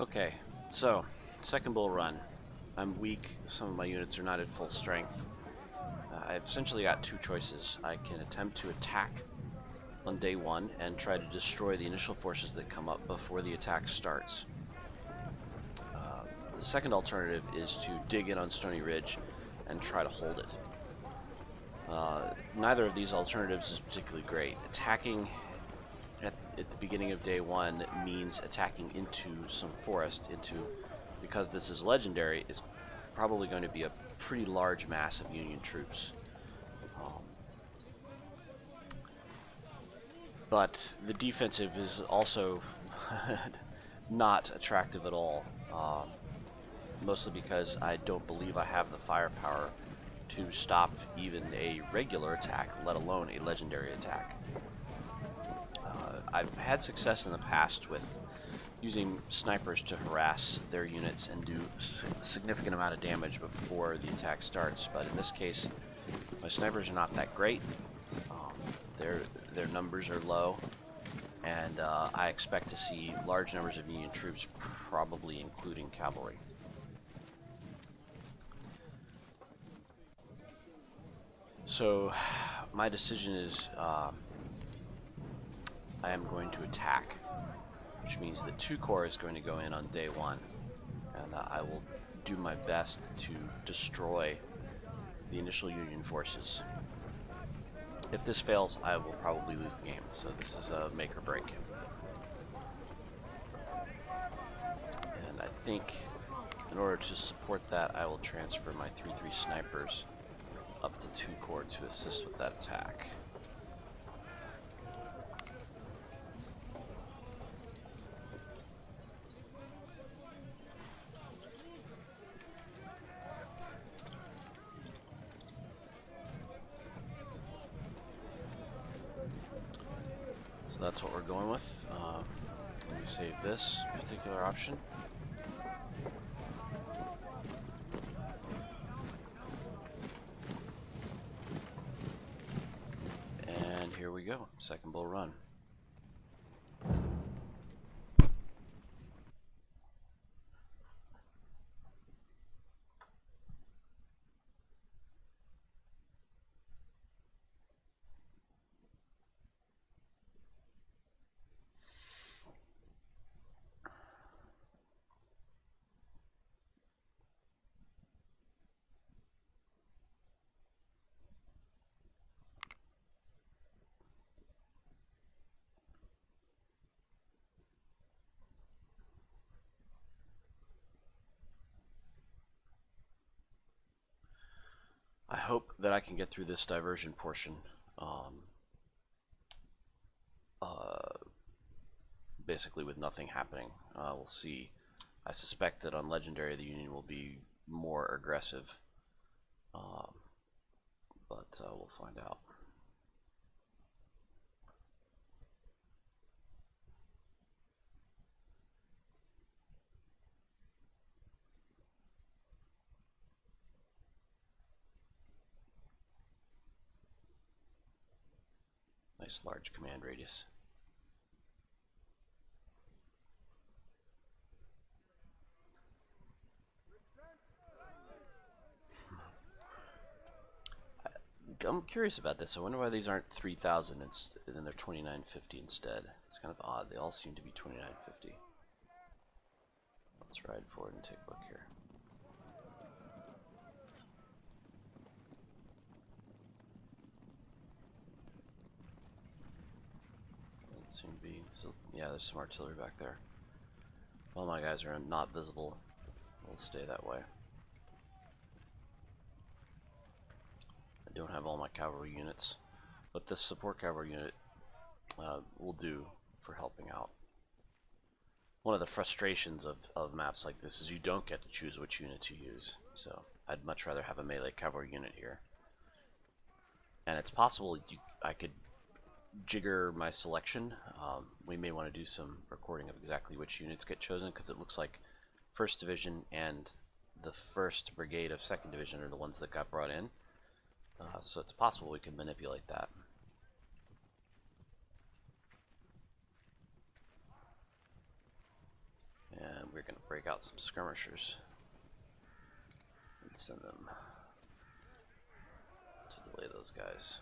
Okay, so second bull run. I'm weak. Some of my units are not at full strength. I've essentially got two choices. I can attempt to attack on day one and try to destroy the initial forces that come up before the attack starts. The second alternative is to dig in on Stony Ridge and try to hold it. Neither of these alternatives is particularly great. Attacking at the beginning of day one means attacking into some forest, because this is legendary, is probably going to be a pretty large mass of Union troops. But the defensive is also not attractive at all, mostly because I don't believe I have the firepower to stop even a regular attack, let alone a legendary attack. I've had success in the past with using snipers to harass their units and do a significant amount of damage before the attack starts, but in this case, my snipers are not that great. Their numbers are low, and I expect to see large numbers of Union troops, probably including cavalry. So my decision is I am going to attack, which means the 2 Corps is going to go in on day one, and I will do my best to destroy the initial Union forces. If this fails, I will probably lose the game, so this is a make or break. And I think in order to support that, I will transfer my 3-3 snipers up to 2 Corps to assist with that attack. So that's what we're going with. Let me save this particular option. And here we go, second bull run. I hope that I can get through this diversion portion basically with nothing happening. We'll see. I suspect that on Legendary the Union will be more aggressive, but we'll find out. Nice large command radius. I'm curious about this. I wonder why these aren't 3,000 and then they're 2,950 instead. It's kind of odd. They all seem to be 2,950. Let's ride forward and take a look here. Doesn't seem to be. So, yeah, there's some artillery back there. Well, my guys are not visible. We'll stay that way. I don't have all my cavalry units, but this support cavalry unit will do for helping out. One of the frustrations of maps like this is you don't get to choose which units you use, so I'd much rather have a melee cavalry unit here. And it's possible I could jigger my selection. We may want to do some recording of exactly which units get chosen, because it looks like 1st Division and the 1st Brigade of 2nd Division are the ones that got brought in. So it's possible we can manipulate that. And we're going to break out some skirmishers and send them to delay those guys.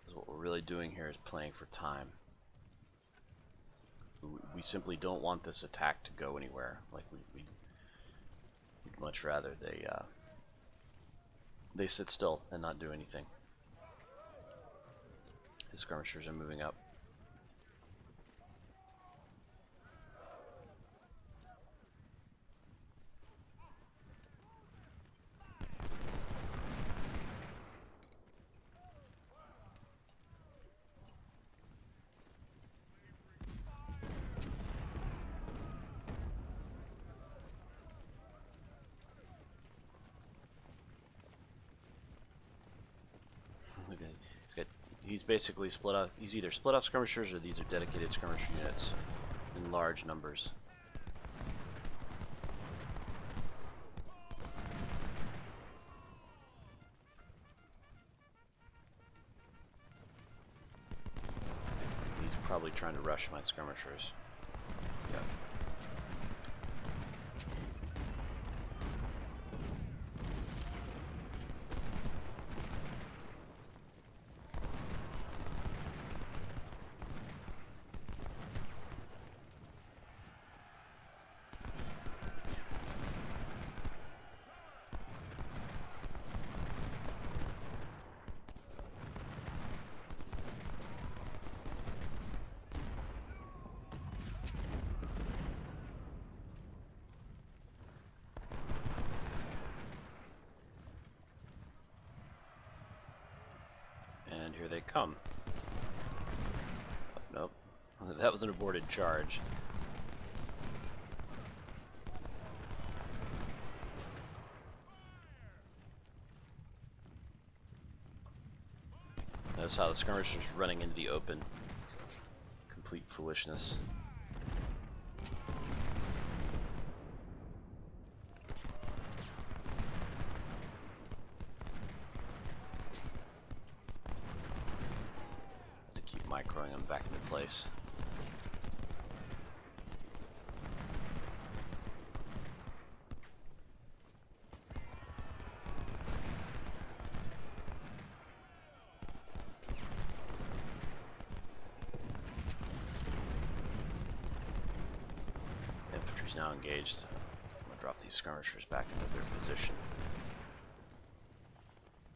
Because what we're really doing here is playing for time. We simply don't want this attack to go anywhere. Like we'd much rather they sit still and not do anything. The skirmishers are moving up. He's basically split up. He's either split up skirmishers or these are dedicated skirmisher units in large numbers. He's probably trying to rush my skirmishers. Yeah. And here they come. Nope. That was an aborted charge. Notice how the skirmishers running into the open. Complete foolishness. Microing them back into place. Infantry's now engaged. I'm gonna drop these skirmishers back into their position.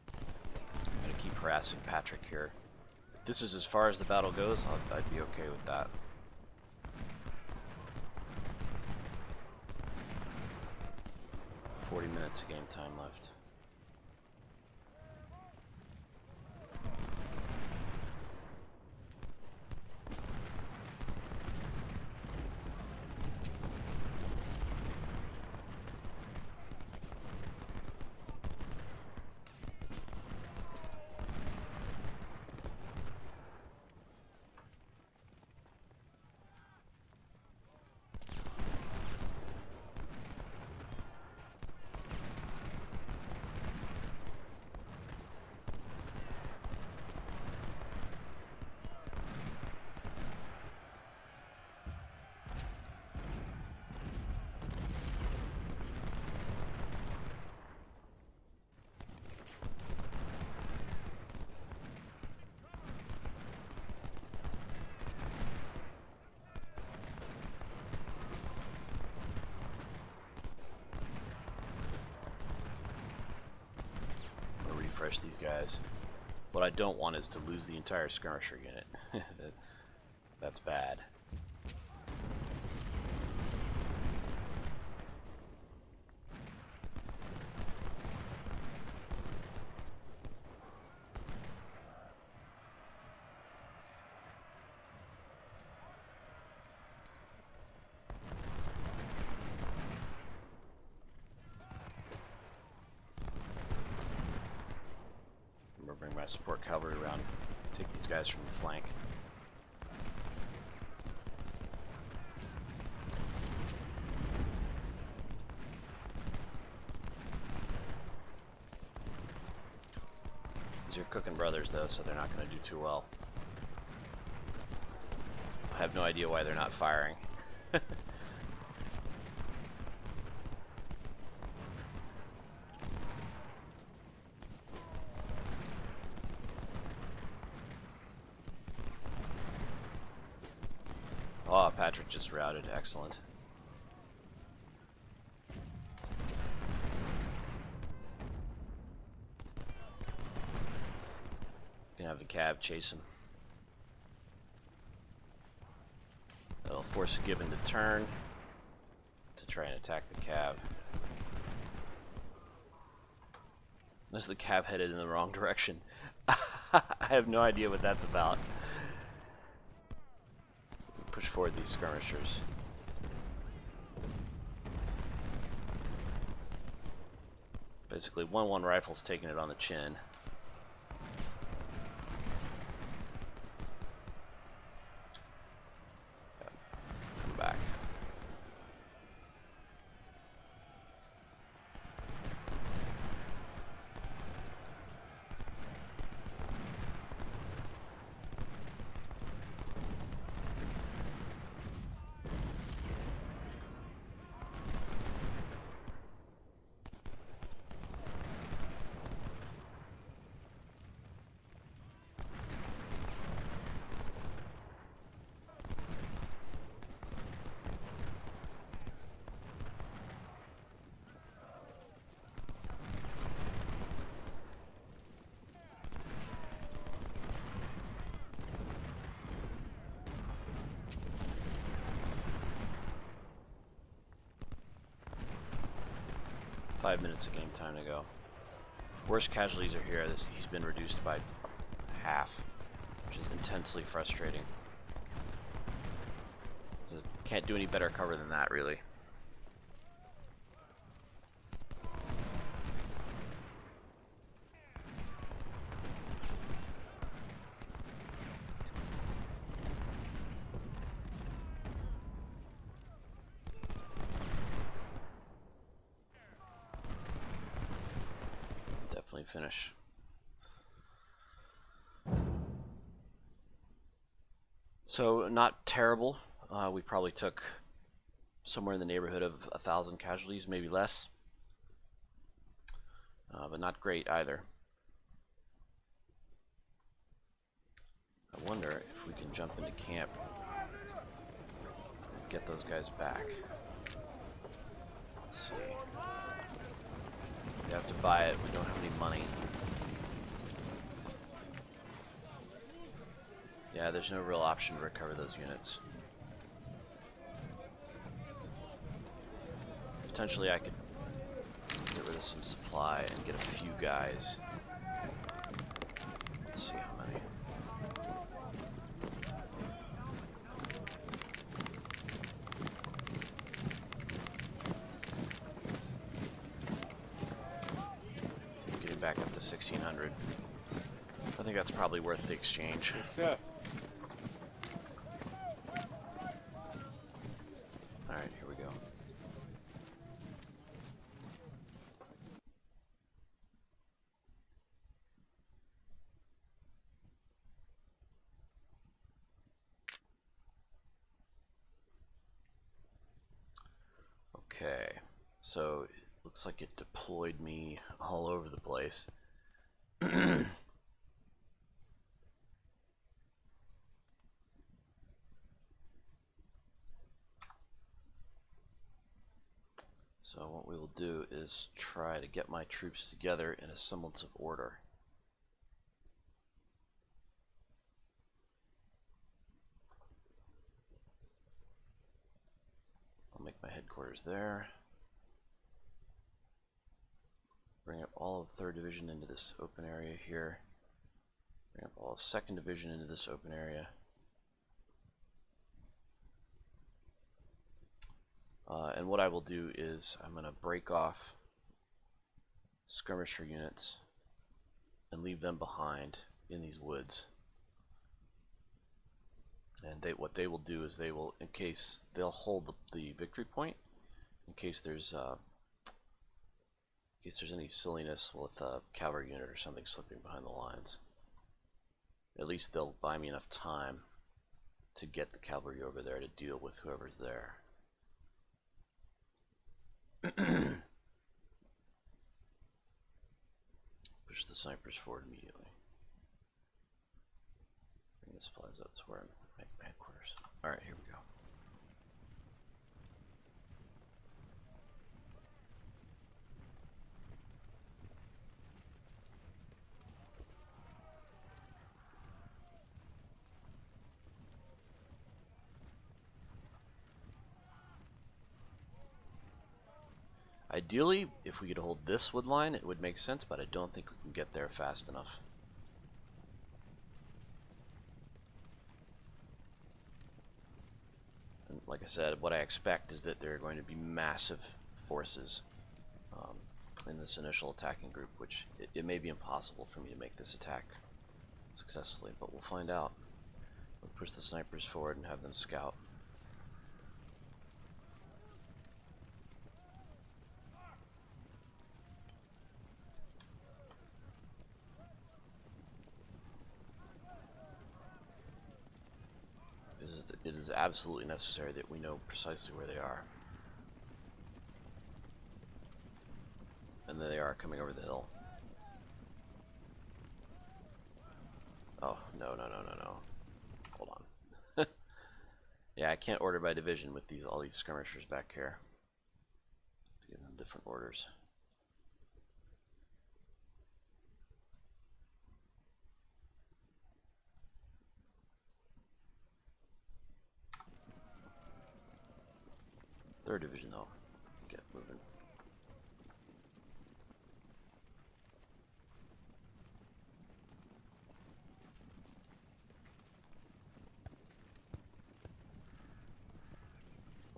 I'm gonna keep harassing Patrick here. If this is as far as the battle goes, I'd be okay with that. "40 minutes of game time left." Refresh these guys. What I don't want is to lose the entire skirmisher unit. That's bad. Bring my support cavalry around, take these guys from the flank. cooking brothers, though, so they're not going to do too well. I have no idea why they're not firing. Oh, Patrick just routed. Excellent. Gonna have the cab chase him. That'll force Gibbon to turn to try and attack the cab. Unless the cab headed in the wrong direction. I have no idea what that's about. Push forward these skirmishers. Basically, 1-1 rifle's taking it on the chin. Come back. Five minutes of game time to go. Worst casualties are here. He's been reduced by half, which is intensely frustrating. So can't do any better cover than that, really. Finish. So not terrible. We probably took somewhere in the neighborhood of 1,000 casualties, maybe less, but not great either. I wonder if we can jump into camp and get those guys back. Let's see. We have to buy it. We don't have any money. Yeah, there's no real option to recover those units. Potentially I could get rid of some supply and get a few guys. Let's see how many. Getting back up to 1,600. I think that's probably worth the exchange. Yeah. Alright, here we go. Okay, so it looks like it deployed me all over the place. So what we will do is try to get my troops together in a semblance of order. I'll make my headquarters there. Bring up all of 3rd Division into this open area here. Bring up all of 2nd Division into this open area. And what I will do is I'm going to break off skirmisher units and leave them behind in these woods. And what they will do is they will, in case they'll hold the victory point, in case there's In case there's any silliness with a cavalry unit or something slipping behind the lines. At least they'll buy me enough time to get the cavalry over there to deal with whoever's there. Push the snipers forward immediately. Bring the supplies up to where I'm at headquarters. Alright, here we go. Ideally, if we could hold this wood line, it would make sense, but I don't think we can get there fast enough. And like I said, what I expect is that there are going to be massive forces in this initial attacking group, which it may be impossible for me to make this attack successfully, but we'll find out. We'll push the snipers forward and have them scout. It is absolutely necessary that we know precisely where they are. And there they are, coming over the hill. Oh, no. Hold on. Yeah, I can't order by division with all these skirmishers back here. Give them different orders. Third division though, get moving.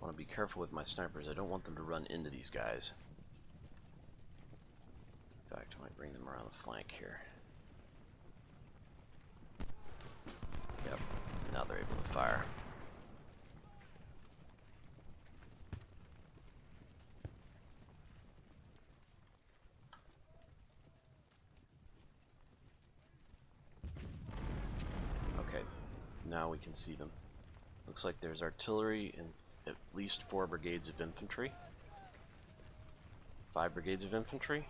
I want to be careful with my snipers. I don't want them to run into these guys. In fact, I might bring them around the flank here. Yep, now they're able to fire. Okay, now we can see them. Looks like there's artillery and at least 4 brigades of infantry. 5 brigades of infantry.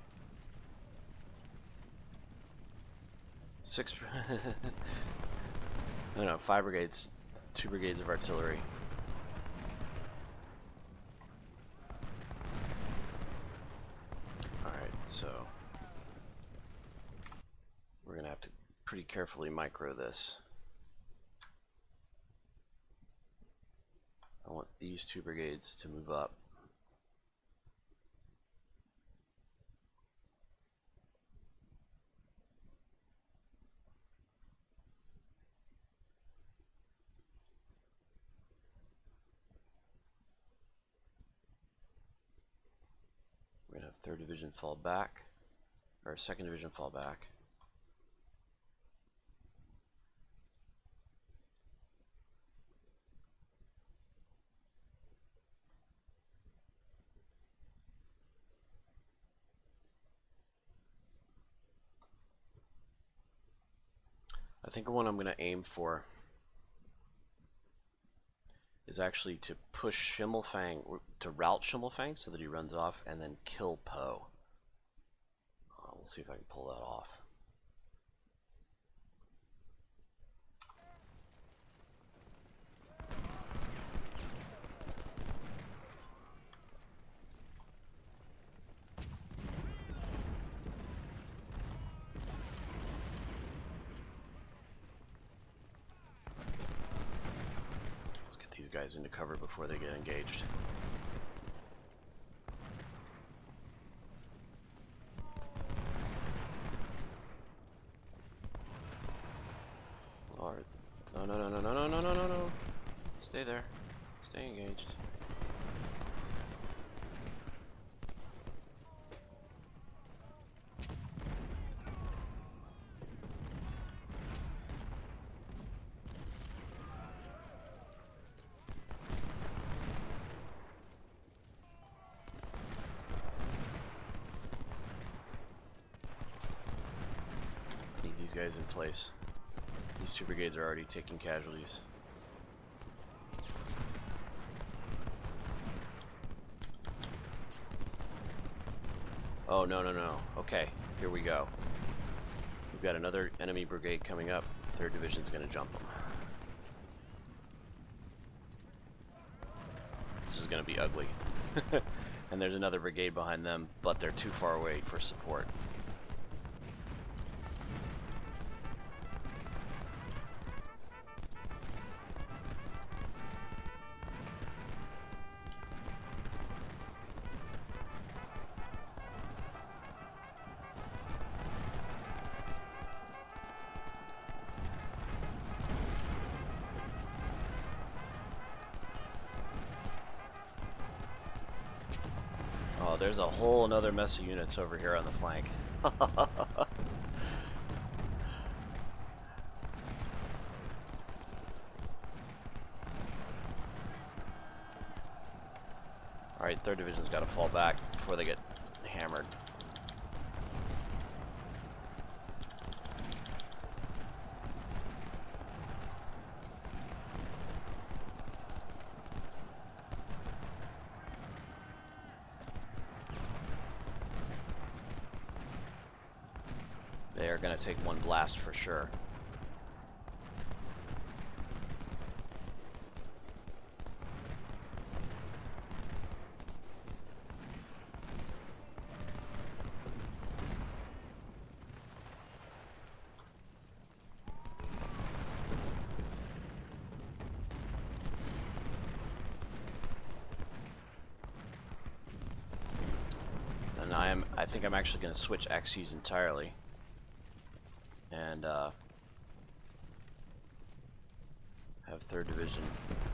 6 no, 5 brigades, 2 brigades of artillery. Alright, so we're gonna have to pretty carefully micro this. I want these 2 brigades to move up. We're going to have 3rd Division fall back, or 2nd Division fall back. I think what I'm going to aim for is actually to push Schimmelfang, to rout Schimmelfang so that he runs off and then kill Poe. We'll see if I can pull that off. Guys into cover before they get engaged. Alright. No. Stay there. Stay engaged. these guys in place. These two brigades are already taking casualties. Oh, no, no, no. Okay, here we go. We've got another enemy brigade coming up. 3rd Division's going to jump them. This is going to be ugly. And there's another brigade behind them, but they're too far away for support. Oh, there's a whole another mess of units over here on the flank. Alright, 3rd Division's got to fall back before they get hammered. They are going to take one blast for sure. And I think I'm actually going to switch axes entirely. And have 3rd Division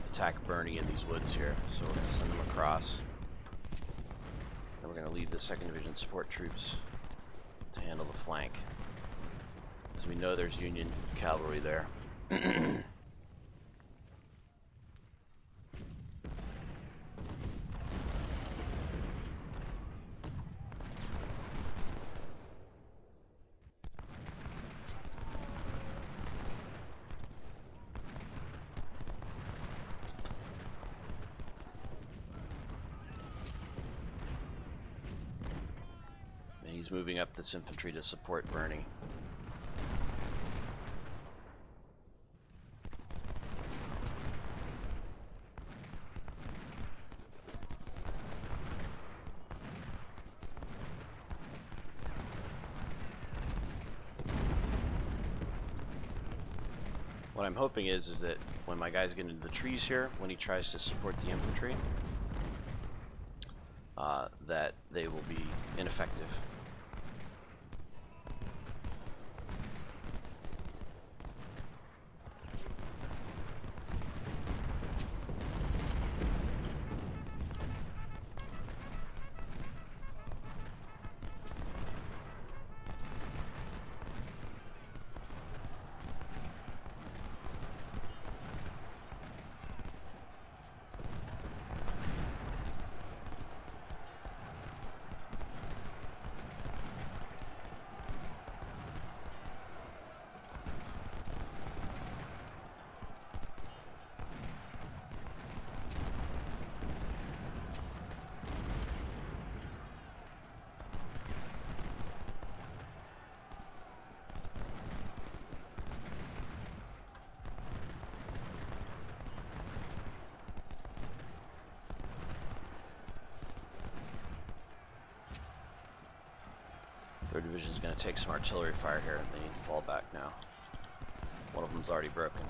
attack Bernie in these woods here. So we're going to send them across. And we're going to lead the 2nd Division support troops to handle the flank. As we know there's Union cavalry there. He's moving up this infantry to support Bernie. What I'm hoping is that when my guys get into the trees here, when he tries to support the infantry, that they will be ineffective. Third Division's going to take some artillery fire here. They need to fall back now. One of them's already broken.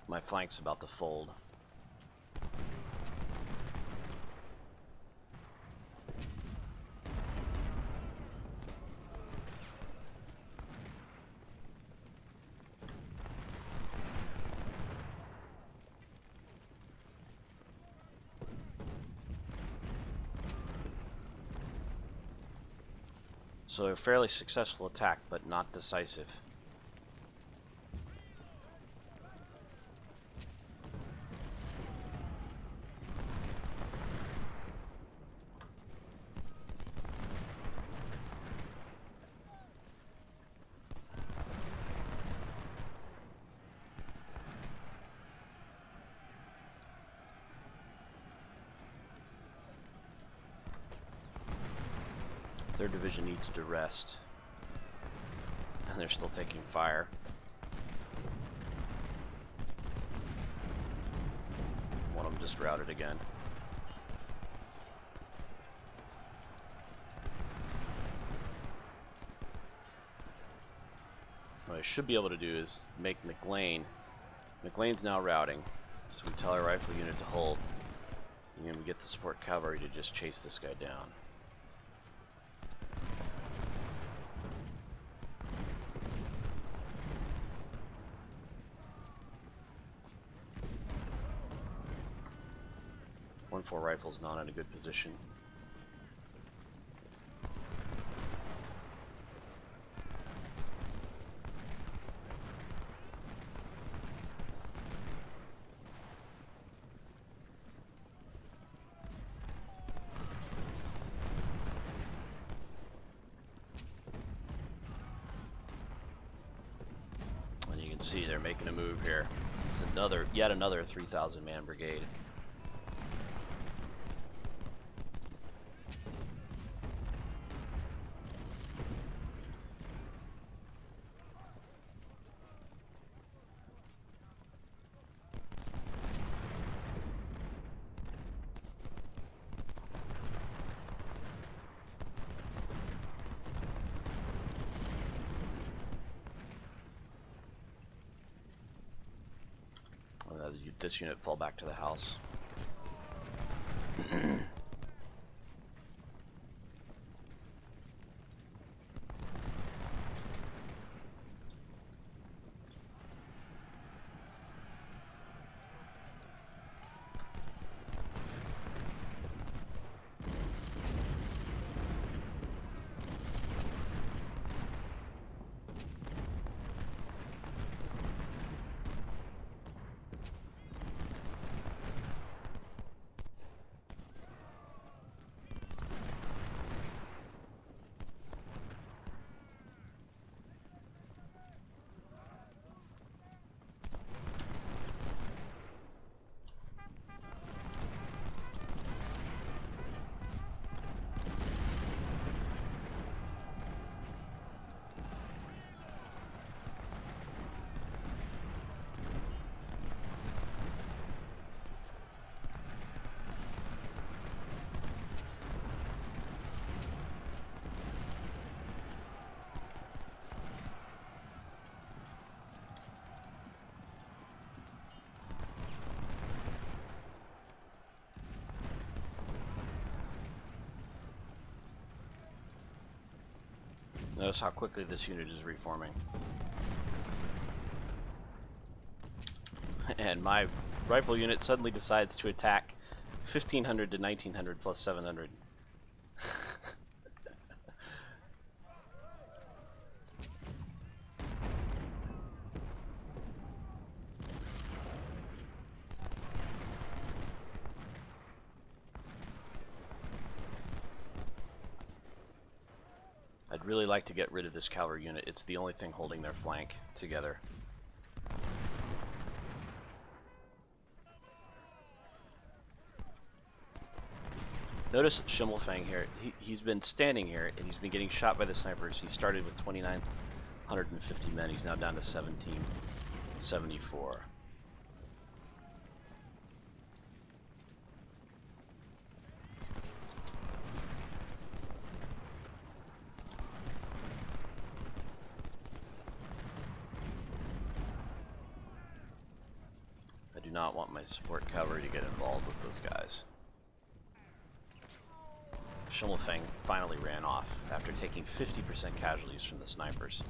My flank's about to fold. So a fairly successful attack, but not decisive. 3rd Division needs to rest. And they're still taking fire. One of them just routed again. What I should be able to do is make McLean. McLean's now routing, so we tell our rifle unit to hold. And then we get the support cavalry to just chase this guy down. .4 rifle's not in a good position. And you can see they're making a move here. It's yet another 3,000 man brigade. This unit fall back to the house. Notice how quickly this unit is reforming. And my rifle unit suddenly decides to attack 1,500 to 1,900 plus 700. I'd really like to get rid of this cavalry unit. It's the only thing holding their flank together. Notice Schimmelfang here. He's been standing here and he's been getting shot by the snipers. He started with 2,950 men. He's now down to 1,774. I do not want my support cavalry to get involved with those guys. Schimmelfang finally ran off after taking 50% casualties from the snipers.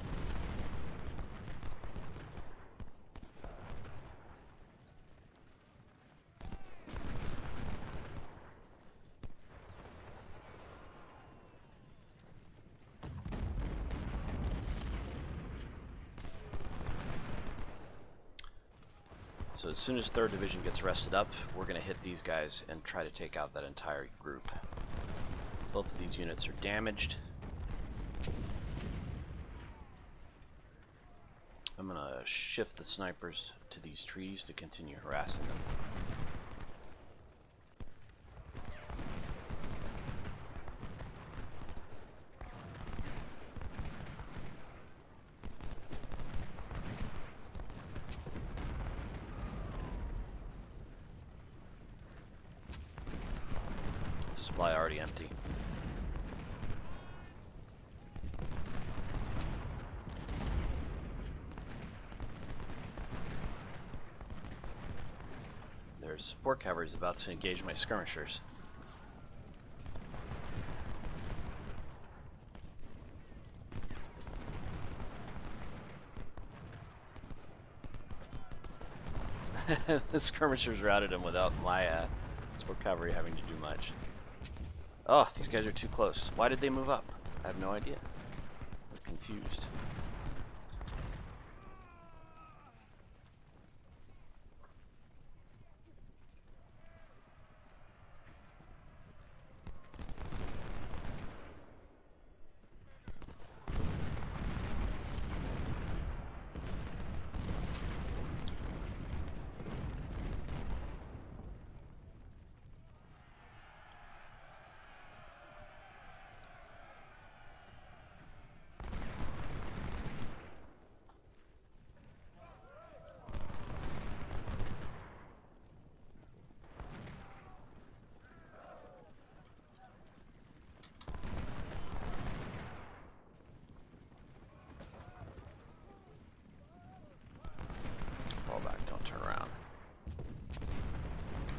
So as soon as 3rd Division gets rested up, we're going to hit these guys and try to take out that entire group. Both of these units are damaged. I'm going to shift the snipers to these trees to continue harassing them. Supply already empty. Their support cavalry is about to engage my skirmishers. The skirmishers routed him without my support cavalry having to do much. Oh, these guys are too close. Why did they move up? I have no idea. I'm confused. Fall back, don't turn around.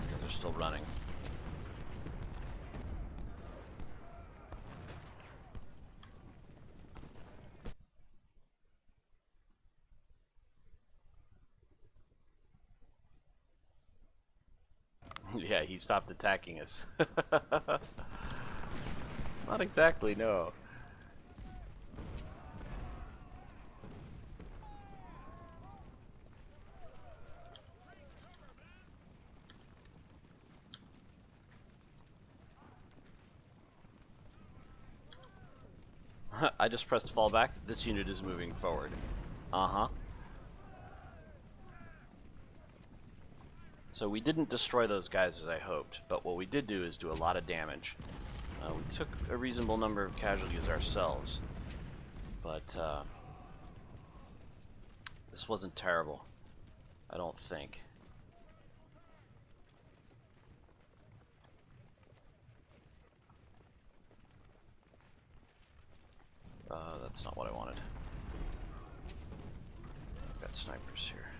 These guys are still running. Yeah, he stopped attacking us. Not exactly, no. I just pressed fall back. This unit is moving forward. Uh-huh. So we didn't destroy those guys as I hoped, but what we did do is do a lot of damage. We took a reasonable number of casualties ourselves, but this wasn't terrible, I don't think. That's not what I wanted. I've got snipers here.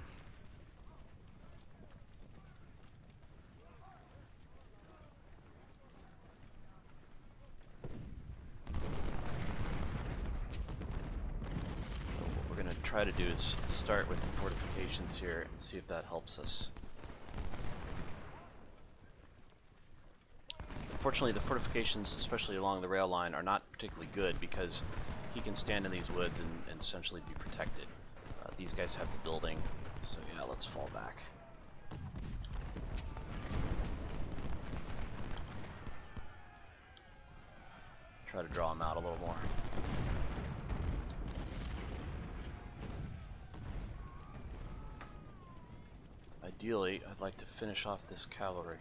What we're going to try to do is start with the fortifications here and see if that helps us. Unfortunately, the fortifications, especially along the rail line, are not particularly good because he can stand in these woods and essentially be protected. These guys have the building, so yeah, let's fall back. Try to draw him out a little more. Ideally, I'd like to finish off this cavalry.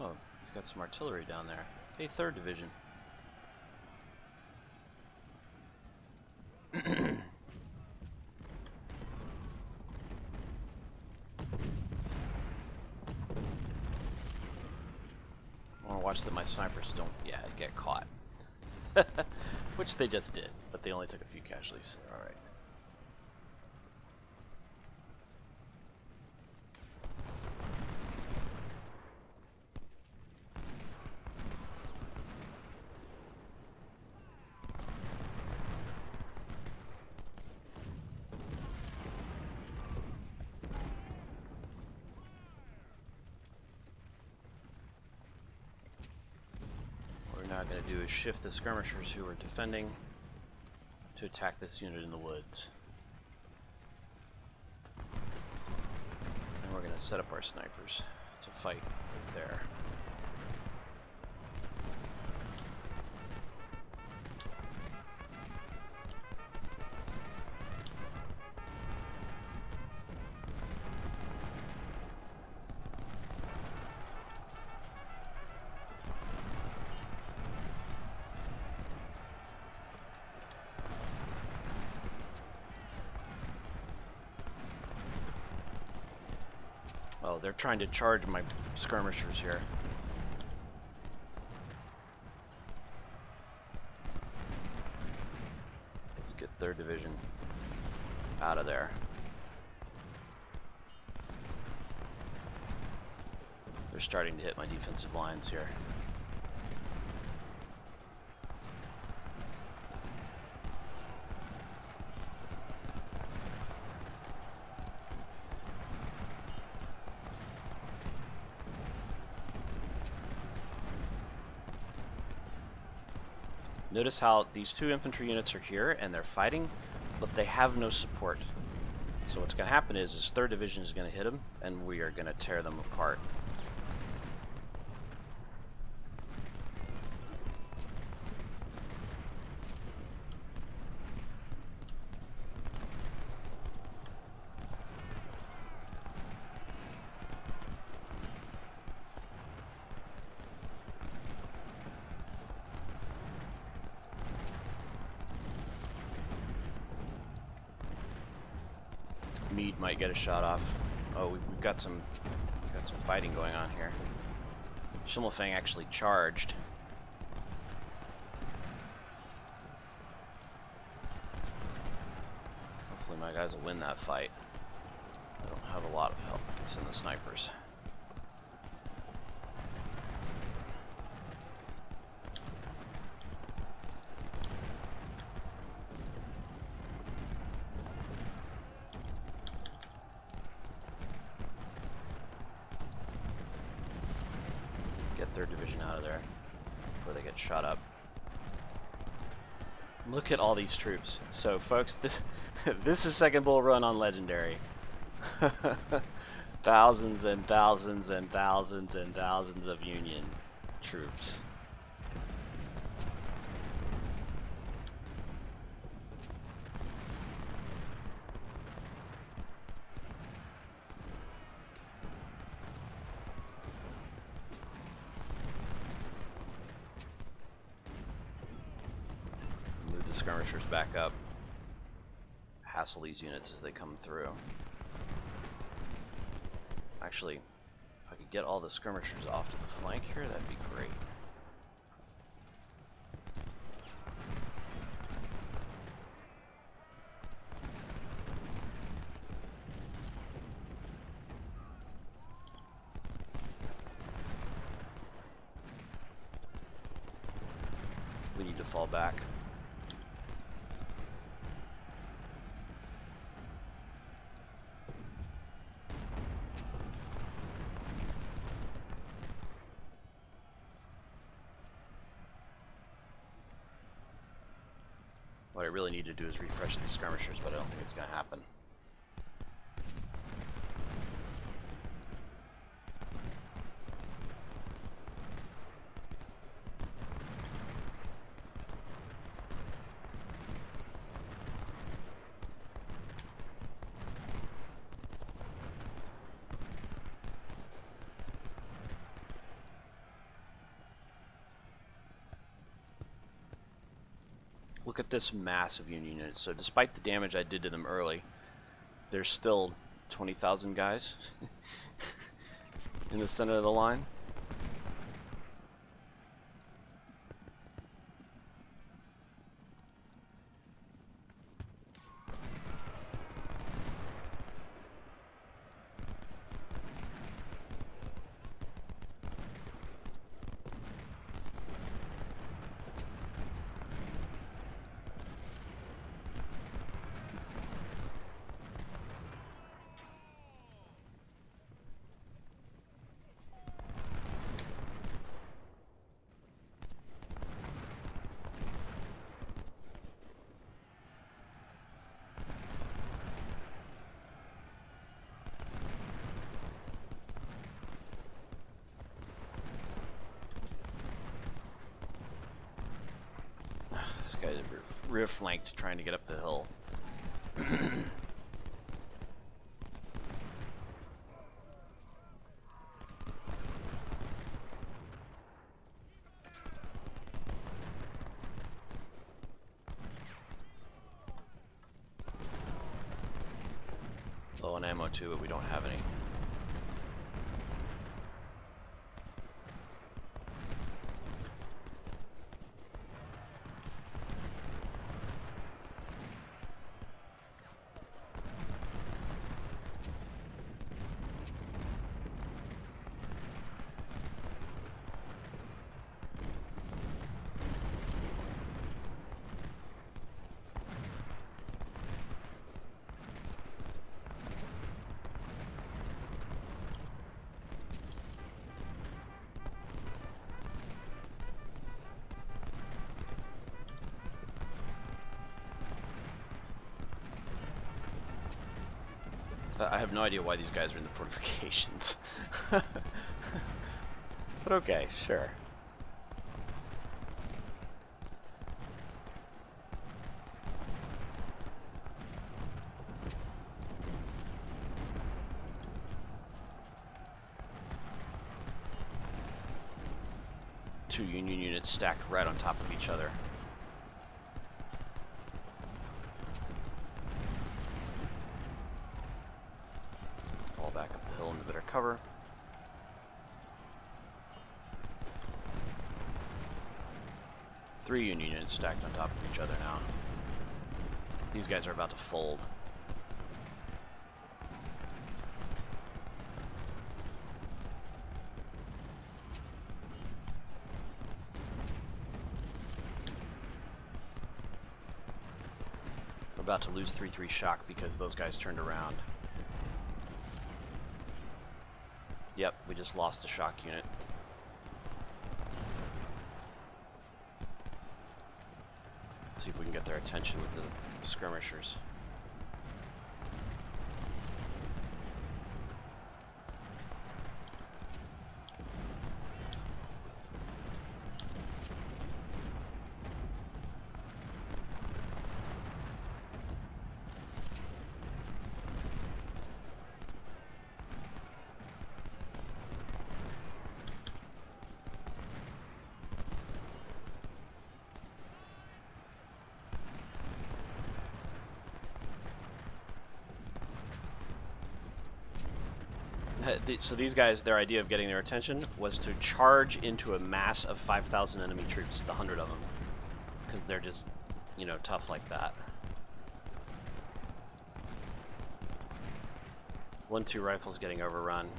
Oh, he's got some artillery down there. Hey, 3rd Division. I want to watch that my snipers don't, get caught. Which they just did, but they only took a few casualties. Alright. Now going to do is shift the skirmishers who are defending to attack this unit in the woods. And we're going to set up our snipers to fight there. Oh, they're trying to charge my skirmishers here. Let's get 3rd Division out of there. They're starting to hit my defensive lines here. Notice how these 2 infantry units are here and they're fighting, but they have no support. So what's going to happen is 3rd Division is going to hit them, and we are going to tear them apart. Meade might get a shot off. Oh, we've got some fighting going on here. Schimmelfang actually charged. Hopefully my guys will win that fight. I don't have a lot of help against the snipers. Get 3rd Division out of there before they get shot up. Look at all these troops. So folks, this this is Second Bull Run on Legendary. Thousands and thousands and thousands and thousands of Union troops. Skirmishers back up, hassle these units as they come through. Actually, if I could get all the skirmishers off to the flank here, that'd be great. We need to fall back. What I really need to do is refresh these skirmishers, but I don't think it's going to happen. Look at this massive Union unit. So despite the damage I did to them early, there's still 20,000 guys in the center of the line. This guy's rear flanked trying to get up the hill. Low on ammo too, but we don't have any. I have no idea why these guys are in the fortifications. But okay, sure. Two Union units stacked right on top of each other. Fall back up the hill into better cover. Three Union units stacked on top of each other now. These guys are about to fold. We're about to lose 3-3 shock because those guys turned around. Yep, we just lost a shock unit. Let's see if we can get their attention with the skirmishers. So these guys, their idea of getting their attention was to charge into a mass of 5,000 enemy troops, the 100 of them, because they're just, you know, tough like that. 1-2 rifles getting overrun.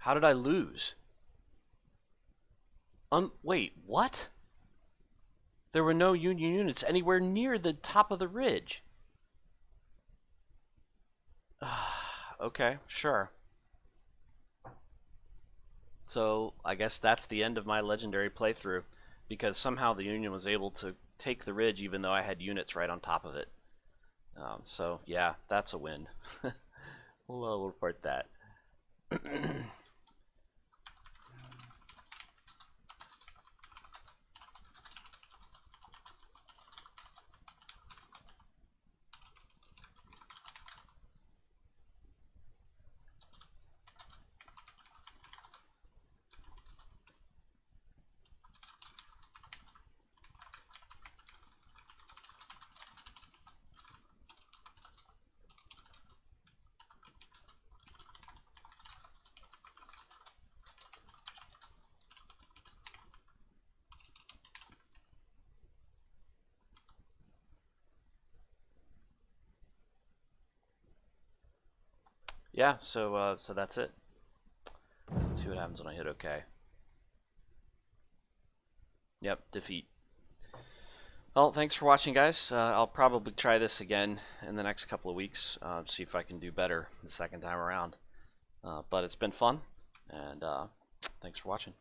How did I lose? Wait, what? There were no Union units anywhere near the top of the ridge. Okay, sure. So, I guess that's the end of my legendary playthrough, because somehow the Union was able to take the ridge even though I had units right on top of it. So, yeah, that's a win. We'll report that. Yeah, so that's it. Let's see what happens when I hit OK. Yep, defeat. Well, thanks for watching, guys. I'll probably try this again in the next couple of weeks, see if I can do better the second time around. But it's been fun, and thanks for watching.